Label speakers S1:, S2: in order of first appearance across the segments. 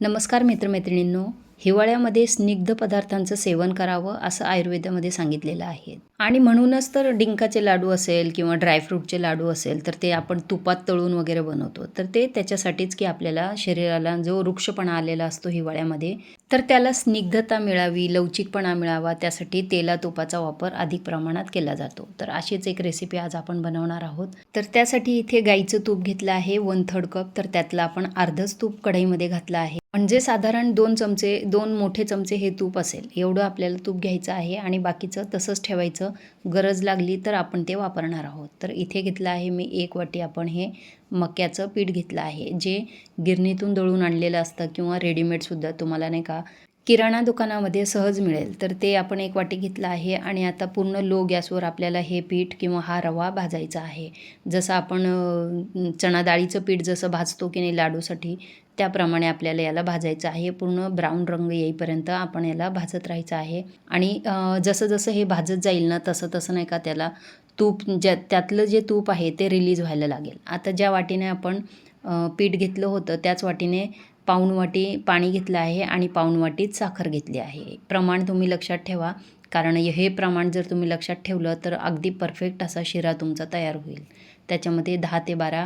S1: नमस्कार मित्रमैत्रिणींनो. हिवाळ्यामध्ये स्निग्ध पदार्थांचं सेवन करावं असं आयुर्वेदामध्ये सांगितलेलं आहे आणि म्हणूनच तर डिंकाचे लाडू असेल किंवा ड्रायफ्रूटचे लाडू असेल तर ते आपण तुपात तळून वगैरे बनवतो. तर ते त्याच्यासाठीच की आपल्याला शरीराला जो वृक्षपणा आलेला असतो हिवाळ्यामध्ये तर त्याला स्निग्धता मिळावी, लवचिकपणा मिळावा त्यासाठी तेला तुपाचा वापर अधिक प्रमाणात केला जातो. तर अशीच एक रेसिपी आज आपण बनवणार आहोत. तर त्यासाठी इथे गाईचं तूप घेतलं आहे 1/3 कप. तर त्यातलं आपण अर्धच तूप कढईमध्ये घातलं आहे. म्हणजे साधारण 2 मोठे चमचे हे तूप असेल एवढं आपल्याला तूप घ्यायचं आहे आणि बाकीचं तसंच ठेवायचं. गरज लागली तर आपण ते वापरणार आहोत. तर इथे घेतलं आहे मी 1 वाटी आपण हे मक्याचं पीठ घेतलं आहे, जे गिरणीतून दळून आणलेलं असतं किंवा रेडीमेडसुद्धा तुम्हाला नाही का किराणा दुकानामध्ये सहज मिळेल. तर ते आपण 1 वाटी घेतलं आहे आणि आता पूर्ण लो गॅसवर आपल्याला हे पीठ किंवा हा रवा भाजायचा आहे. जसं आपण चणा डाळीचं पीठ जसं भाजतो की नाही लाडूसाठी त्याप्रमाणे आपल्याला याला भाजायचं आहे. पूर्ण ब्राऊन रंग येईपर्यंत आपण याला भाजत राहायचं आहे आणि जसं जसं हे भाजत जाईल ना तसं तसं नाही का त्याला तूप त्यातलं जे तूप आहे ते रिलीज व्हायला लागेल. आता ज्या वाटीने आपण पीठ घेतलं होतं त्याच वाटीने पाऊण वाटी पाणी घेतलं आहे आणि पाऊण वाटीत साखर घेतली आहे. प्रमाण तुम्ही लक्षात ठेवा, कारण हे प्रमाण जर तुम्ही लक्षात ठेवलं तर अगदी परफेक्ट असा शिरा तुमचा तयार होईल. त्याच्यामध्ये 10 ते 12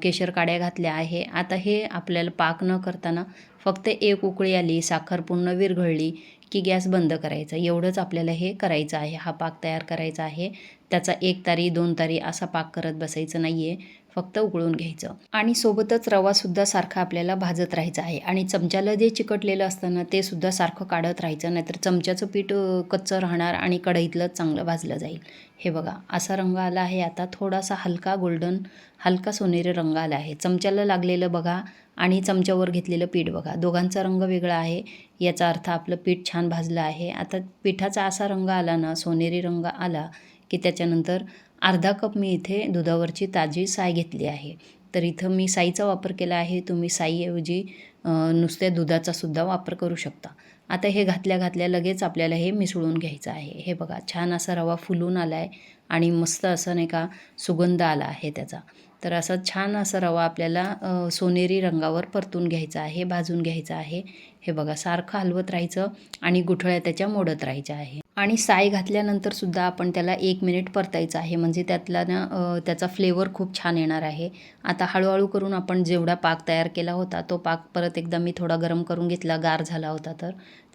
S1: केशर काड्या घातल्या आहे. आता हे आपल्याला पाक न करताना फक्त 1 उकळी आली, साखर पूर्ण विरघळली की गॅस बंद करायचा. एवढंच आपल्याला हे करायचं आहे. हा पाक तयार करायचा आहे. त्याचा 1 तारी 2 तारी असा पाक करत बसायचं नाही आहे. फक्त उकळून घ्यायचं आणि सोबतच रवासुद्धा सारखा आपल्याला भाजत राहायचा आहे आणि चमच्याला जे चिकटलेलं असतं ना ते सुद्धा सारखं काढत राहायचं, नाहीतर चमच्याचं पीठ कच्चं राहणार आणि कढईतलं चांगलं भाजलं जाईल. हे बघा असा रंग आला आहे. आता थोडासा हलका गोल्डन, हलका सोनेरी रंग आला आहे. चमच्याला लागलेलं बघा आणि चमच्यावर घेतलेलं पीठ बघा, दोघांचा रंग वेगळा आहे. याचा अर्थ आपलं पीठ छान भाजलं आहे. आता पिठाचा असा रंग आला ना, सोनेरी रंग आला की त्याच्यानंतर अर्धा कप मी इथे दुधावरची ताजी साय घेतली आहे. तर इथं मी साईचा वापर केला आहे. तुम्ही साईऐवजी नुसत्या दुधाचासुद्धा वापर करू शकता. आता हे घातल्या घातल्या लगेच आपल्याला हे मिसळून घ्यायचं आहे. हे बघा छान असा रवा फुलून आला आहे आणि मस्त असं नाही का सुगंध आला आहे त्याचा. तर असा छान असा रवा आपल्याला सोनेरी रंगावर परतून घ्यायचा आहे, भाजून घ्यायचा आहे. हे बघा सारखं हलवत राहायचं आणि गुठळ्या त्याच्या मोडत राहायच्या आहे. आणि साय घातल्यानंतरसुद्धा आपण त्याला 1 मिनिट परतायचं आहे, म्हणजे त्यातला ना त्याचा फ्लेवर खूप छान येणार आहे. आता हळूहळू करून आपण जेवढा पाक तयार केला होता तो पाक परत एकदा मी थोडा गरम करून घेतला, गार झाला होता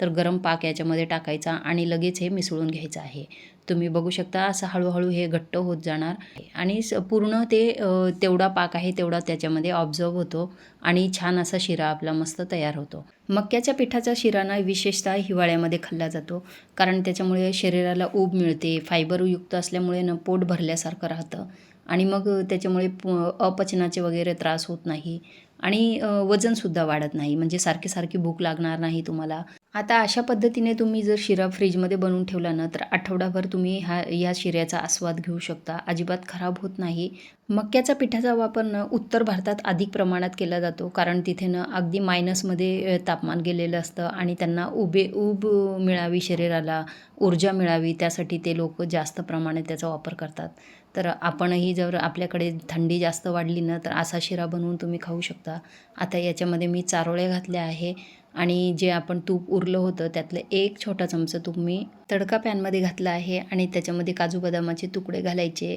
S1: तर गरम पाक याच्यामध्ये टाकायचा आणि लगेच हे मिसळून घ्यायचं आहे. तुम्ही बघू शकता असं हळूहळू हे घट्ट होत जाणार आणि पूर्ण ते तेवढा पाक आहे तेवढा त्याच्यामध्ये ऑब्झर्व होतो आणि छान असा शिरा आपला मस्त तयार होतो. मक्याच्या पिठाचा शिरा ना विशेषतः हिवाळ्यामध्ये खाल्ला जातो, कारण त्याच्यामुळे शरीराला ऊब मिळते. फायबरयुक्त असल्यामुळे ना पोट भरल्यासारखं राहतं आणि मग त्याच्यामुळे अपचनाचे वगैरे त्रास होत नाही आणि वजनसुद्धा वाढत नाही, म्हणजे सारखी सारखी भूक लागणार नाही तुम्हाला. आता अशा पद्धतीने तुम्ही जर शिरा फ्रीजमध्ये बनवून ठेवला ना तर आठवडाभर तुम्ही ह्या शिऱ्याचा आस्वाद घेऊ शकता. अजिबात खराब होत नाही. मक्याच्या पिठाचा वापर ना उत्तर भारतात अधिक प्रमाणात केला जातो, कारण तिथे ना अगदी मायनसमध्ये तापमान गेलेलं असतं आणि त्यांना ऊब मिळावी, शरीराला ऊर्जा मिळावी त्यासाठी ते लोक जास्त प्रमाणात त्याचा वापर करतात. तर आपणही जर आपल्याकडे थंडी जास्त वाढली ना तर असा शिरा बनवून तुम्ही खाऊ शकता. आता याच्यामध्ये मी चारोळ्या घातल्या आहे आणि जे आपण तूप उरलं होतं त्यातलं 1 छोटा चमचा तूप मी तडका पॅनमध्ये घातला आहे आणि त्याच्यामध्ये काजू बदामाचे तुकडे घालायचे.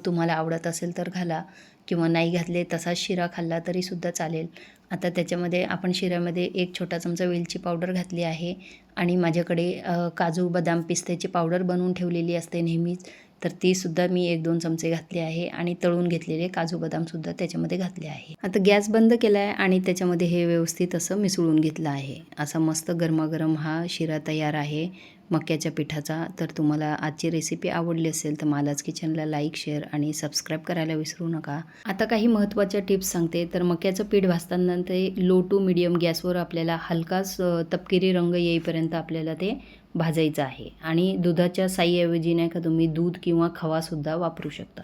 S1: तुम्हाला आवडत असेल तर घाला किंवा नाही घातले तसाच शिरा खाल्ला तरीसुद्धा चालेल. आता त्याच्यामध्ये आपण शिऱ्यामध्ये 1 छोटा चमचा वेलची पावडर घातली आहे आणि माझ्याकडे काजू बदाम पिस्त्याची पावडर बनवून ठेवलेली असते नेहमीच, तर तीसुद्धा मी 1-2 चमचे घातले आहे आणि तळून घेतलेले काजू बदामसुद्धा त्याच्यामध्ये घातले आहे. आता गॅस बंद केला आहे आणि त्याच्यामध्ये हे व्यवस्थित असं मिसळून घेतलं आहे. असा मस्त गरमागरम हा शिरा तयार आहे मक्याच्या पिठाचा. तर तुम्हाला आजची रेसिपी आवडली असेल तर मालाच किचनला लाईक, शेअर आणि सबस्क्राईब करायला विसरू नका. आता काही महत्त्वाच्या टिप्स सांगते. तर मक्याचं पीठ भाजताना ते लो टू मीडियम गॅसवर आपल्याला हलकाच तपकिरी रंग येईपर्यंत आपल्याला ते भाजायचं आहे आणि दुधाच्या साईऐवजी नाही का तुम्ही दूध किंवा खवासुद्धा वापरू शकता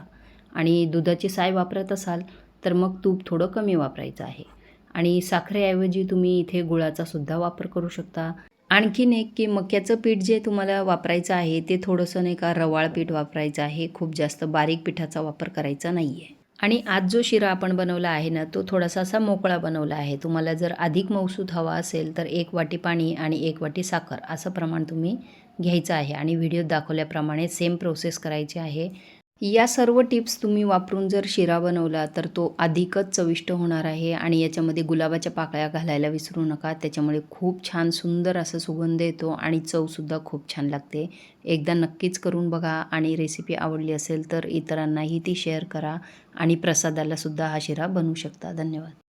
S1: आणि दुधाची साय वापरत असाल तर मग तूप थोडं कमी वापरायचं आहे आणि साखरेऐवजी तुम्ही इथे गुळाचा सुद्धा वापर करू शकता. आणखीन एक की मक्याचं पीठ जे तुम्हाला वापरायचं आहे ते थोडंसं नाही का रवाळ पीठ वापरायचं आहे, खूप जास्त बारीक पिठाचा वापर करायचा नाही आहे. आणि आज जो शिरा आपण बनवला आहे ना, तो थोडासा असा मोकळा बनवला आहे. तुम्हाला जर अधिक मऊसूत हवा असेल तर 1 वाटी पाणी आणि 1 वाटी साखर असं प्रमाण तुम्ही घ्यायचं आहे आणि व्हिडिओत दाखवल्याप्रमाणे सेम प्रोसेस करायची आहे. या सर्व टिप्स तुम्ही वापरून जर शिरा बनवला तर तो अधिकच चविष्ट होणार आहे आणि याच्यामध्ये गुलाबाच्या पाकळ्या घालायला विसरू नका. त्याच्यामुळे खूप छान सुंदर असा सुगंध येतो आणि चवसुद्धा खूप छान लागते. एकदा नक्कीच करून बघा आणि रेसिपी आवडली असेल तर इतरांनाही ती शेअर करा आणि प्रसादाला सुद्धा हा शिरा बनवू शकता. धन्यवाद.